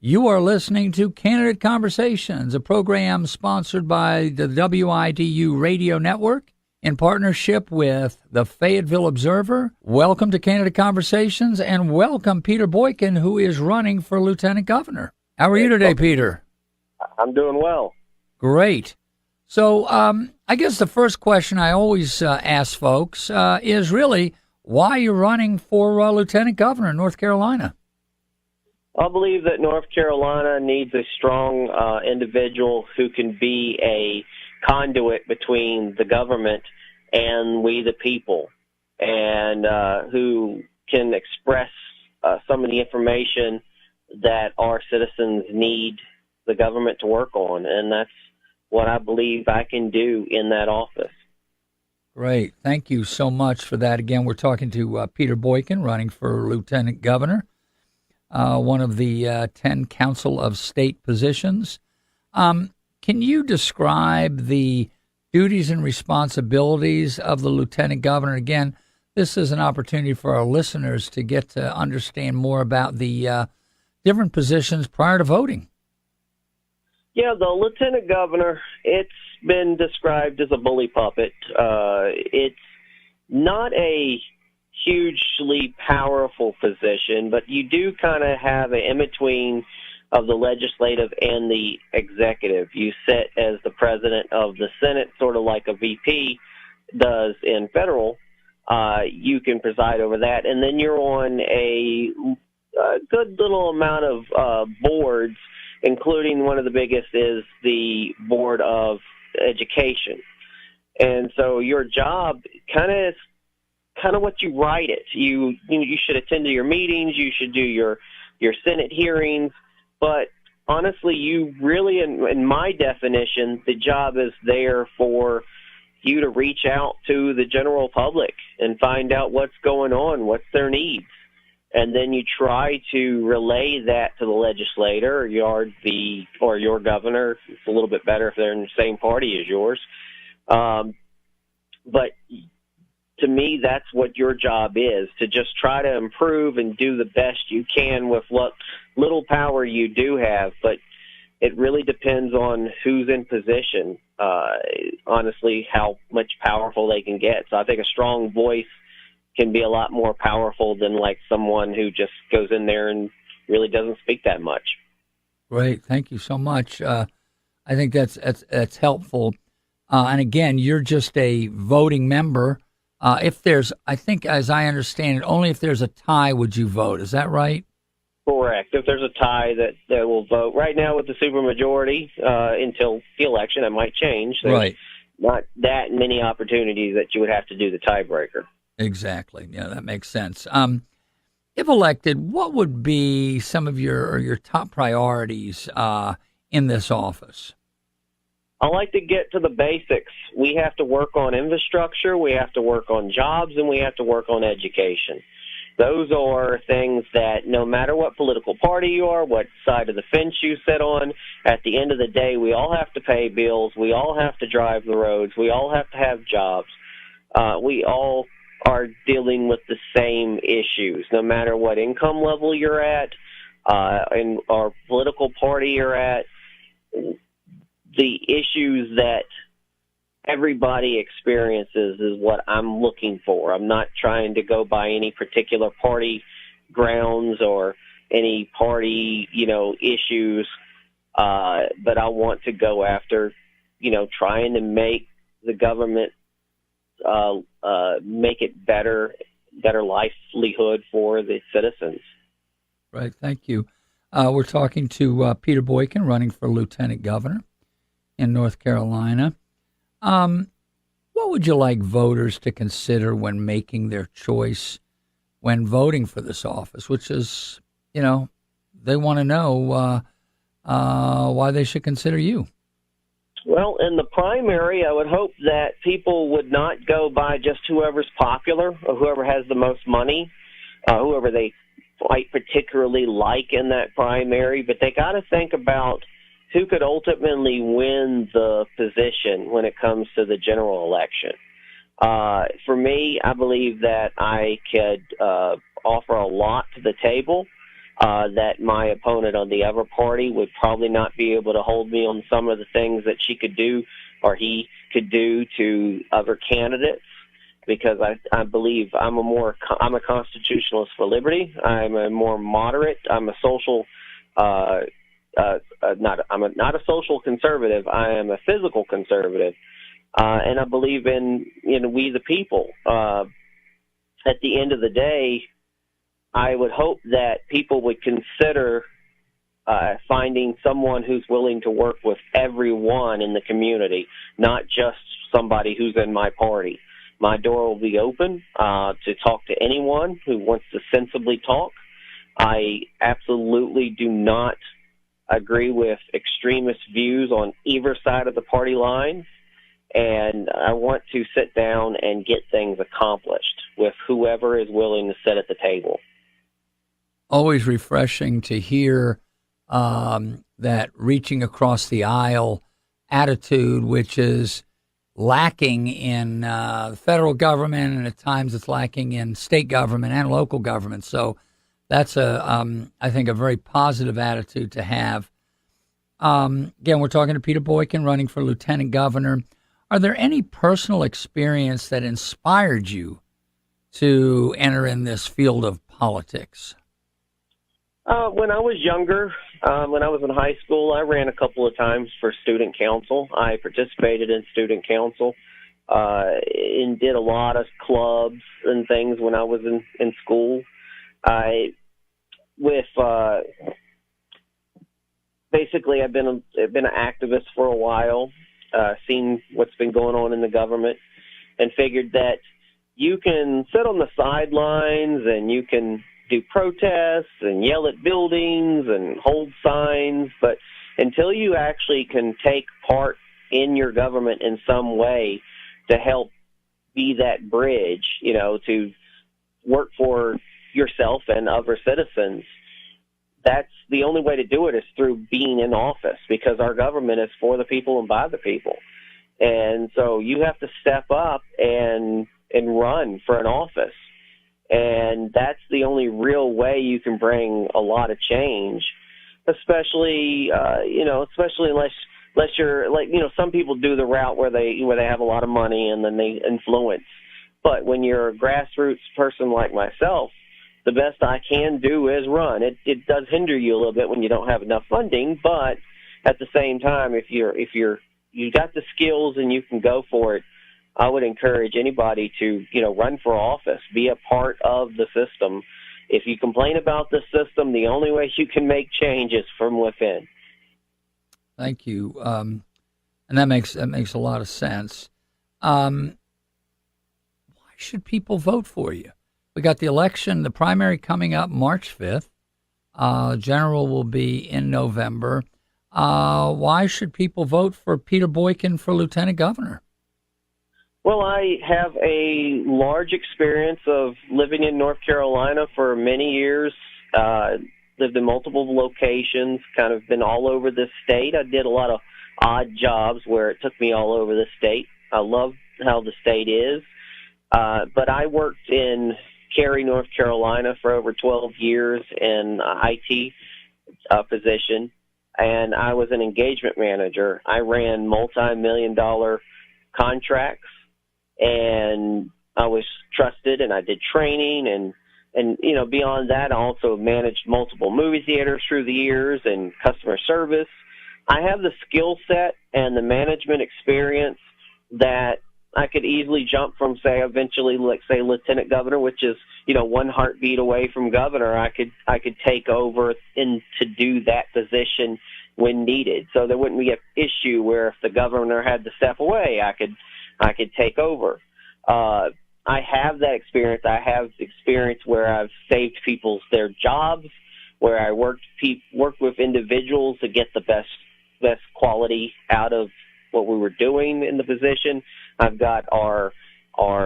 You are listening to Candidate Conversations, a program sponsored by the WIDU Radio Network in partnership with the Fayetteville Observer. Welcome to Candidate Conversations, and welcome Peter Boykin, who is running for Lieutenant Governor. How are you today, Peter? I'm doing well. Great. So I guess the first question I always ask folks is really, why you're running for Lieutenant Governor in North Carolina? I believe that North Carolina needs a strong individual who can be a conduit between the government and we the people, and who can express some of the information that our citizens need the government to work on, and that's what I believe I can do in that office. Great. Thank you so much for that. Again, we're talking to Peter Boykin, running for Lieutenant Governor, one of the 10 Council of State positions. Can you describe the duties and responsibilities of the Lieutenant Governor? Again, this is an opportunity for our listeners to get to understand more about the different positions prior to voting. Yeah, the Lieutenant Governor, it's been described as a bully puppet. It's not a hugely powerful position, but you do kind of have an in-between of the legislative and the executive. You sit as the president of the Senate, sort of like a VP does in federal. You can preside over that, and then you're on a good little amount of boards, including one of the biggest is the Board of Education. And so your job kind of what you write it. You should attend to your meetings, you should do your Senate hearings, but honestly, you really, in my definition, the job is there for you to reach out to the general public and find out what's going on, what's their needs. And then you try to relay that to the legislator or your governor. It's a little bit better if they're in the same party as yours. But to me, that's what your job is, to just try to improve and do the best you can with what little power you do have. But it really depends on who's in position, honestly, how much powerful they can get. So I think a strong voice can be a lot more powerful than like someone who just goes in there and really doesn't speak that much. Great. Thank you so much. I think that's helpful. And again, you're just a voting member. If there's, I think, as I understand it, only if there's a tie would you vote. Is that right? Correct. If there's a tie that will vote. Right now with the supermajority, until the election, it might change. There's right. Not that many opportunities that you would have to do the tiebreaker. Exactly. Yeah, that makes sense. If elected, what would be some of your top priorities in this office? I like to get to the basics. We have to work on infrastructure, we have to work on jobs, and we have to work on education. Those are things that no matter what political party you are, what side of the fence you sit on, at the end of the day, we all have to pay bills, we all have to drive the roads, we all have to have jobs. We all are dealing with the same issues, no matter what income level you're at, and or political party you're at. The issues that everybody experiences is what I'm looking for. I'm not trying to go by any particular party grounds or any party, issues, but I want to go after, trying to make the government make it better livelihood for the citizens. Right. Thank you. We're talking to Peter Boykin, running for Lieutenant Governor in North Carolina. What would you like voters to consider when making their choice when voting for this office, which is, they want to know why they should consider you? Well, in the primary, I would hope that people would not go by just whoever's popular or whoever has the most money, whoever they might particularly like in that primary, but they got to think about who could ultimately win the position when it comes to the general election. For me, I believe that I could offer a lot to the table. that my opponent on the other party would probably not be able to hold me on some of the things that she could do or he could do to other candidates, because I believe I'm a constitutionalist for liberty. I'm a more moderate. I'm a social not a social conservative. I am a physical conservative, and I believe in we the people. At the end of the day, I would hope that people would consider finding someone who's willing to work with everyone in the community, not just somebody who's in my party. My door will be open to talk to anyone who wants to sensibly talk. I absolutely do not agree with extremist views on either side of the party line, and I want to sit down and get things accomplished with whoever is willing to sit at the table. Always refreshing to hear that reaching across the aisle attitude, which is lacking in the federal government, and at times it's lacking in state government and local government. So that's I think, a very positive attitude to have. Again, we're talking to Peter Boykin, running for lieutenant governor. Are there any personal experience that inspired you to enter in this field of politics? When I was younger, when I was in high school, I ran a couple of times for student council. I participated in student council and did a lot of clubs and things when I was in school. Basically, I've been an activist for a while, seen what's been going on in the government, and figured that you can sit on the sidelines and you can do protests and yell at buildings and hold signs, but until you actually can take part in your government in some way to help be that bridge, to work for yourself and other citizens, that's the only way to do it is through being in office, because our government is for the people and by the people. And so you have to step up and run for an office. And that's the only real way you can bring a lot of change, especially unless you're some people do the route where they have a lot of money and then they influence. But when you're a grassroots person like myself, the best I can do is run. It does hinder you a little bit when you don't have enough funding, but at the same time, if you got the skills and you can go for it, I would encourage anybody to, run for office, be a part of the system. If you complain about the system, the only way you can make change is from within. Thank you. And that makes a lot of sense. Why should people vote for you? We got the election, the primary coming up March 5th. General will be in November. Why should people vote for Peter Boykin for lieutenant governor? Well, I have a large experience of living in North Carolina for many years, lived in multiple locations, kind of been all over the state. I did a lot of odd jobs where it took me all over the state. I love how the state is. But I worked in Cary, North Carolina for over 12 years in IT position, and I was an engagement manager. I ran multi-million-dollar contracts, and I was trusted, and I did training, and beyond that, I also managed multiple movie theaters through the years and customer service. I have the skill set and the management experience that I could easily jump from, say, eventually, lieutenant governor, which is, one heartbeat away from governor. I could take over and to do that position when needed. So there wouldn't be an issue where if the governor had to step away, I could take over. I have that experience. I have experience where I've saved their jobs, where I worked with individuals to get the best quality out of what we were doing in the position. I've got our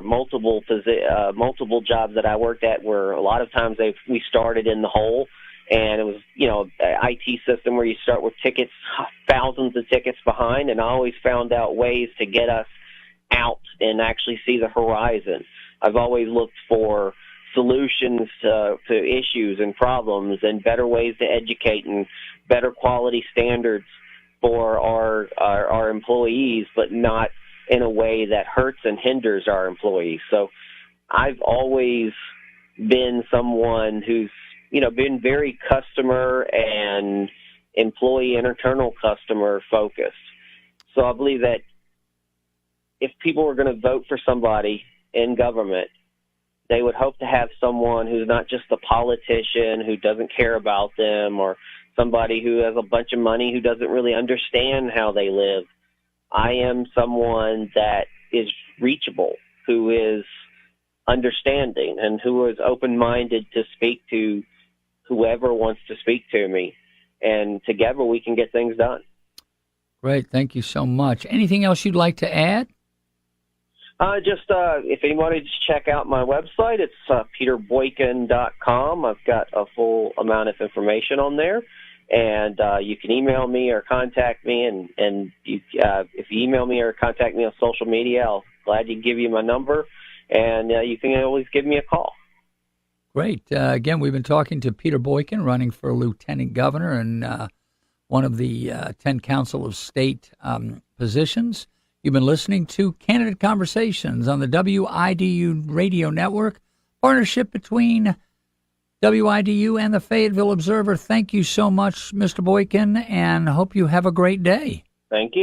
multiple jobs that I worked at where a lot of times we started in the hole, and it was an IT system where you start with tickets, thousands of tickets behind, and I always found out ways to get us out and actually see the horizon. I've always looked for solutions to issues and problems, and better ways to educate and better quality standards for our employees, but not in a way that hurts and hinders our employees. So I've always been someone who's, been very customer and employee and internal customer focused. So I believe that if people were going to vote for somebody in government, they would hope to have someone who's not just a politician who doesn't care about them, or somebody who has a bunch of money who doesn't really understand how they live. I am someone that is reachable, who is understanding, and who is open-minded to speak to whoever wants to speak to me. And together we can get things done. Great. Thank you so much. Anything else you'd like to add? If anybody just check out my website, it's peterboykin.com. I've got a full amount of information on there. And you can email me or contact me. And if you email me or contact me on social media, I'll gladly give you my number. And you can always give me a call. Great. Again, we've been talking to Peter Boykin, running for lieutenant governor and one of the 10 Council of State positions. You've been listening to Candidate Conversations on the WIDU radio network, partnership between WIDU and the Fayetteville Observer. Thank you so much, Mr. Boykin, and hope you have a great day. Thank you.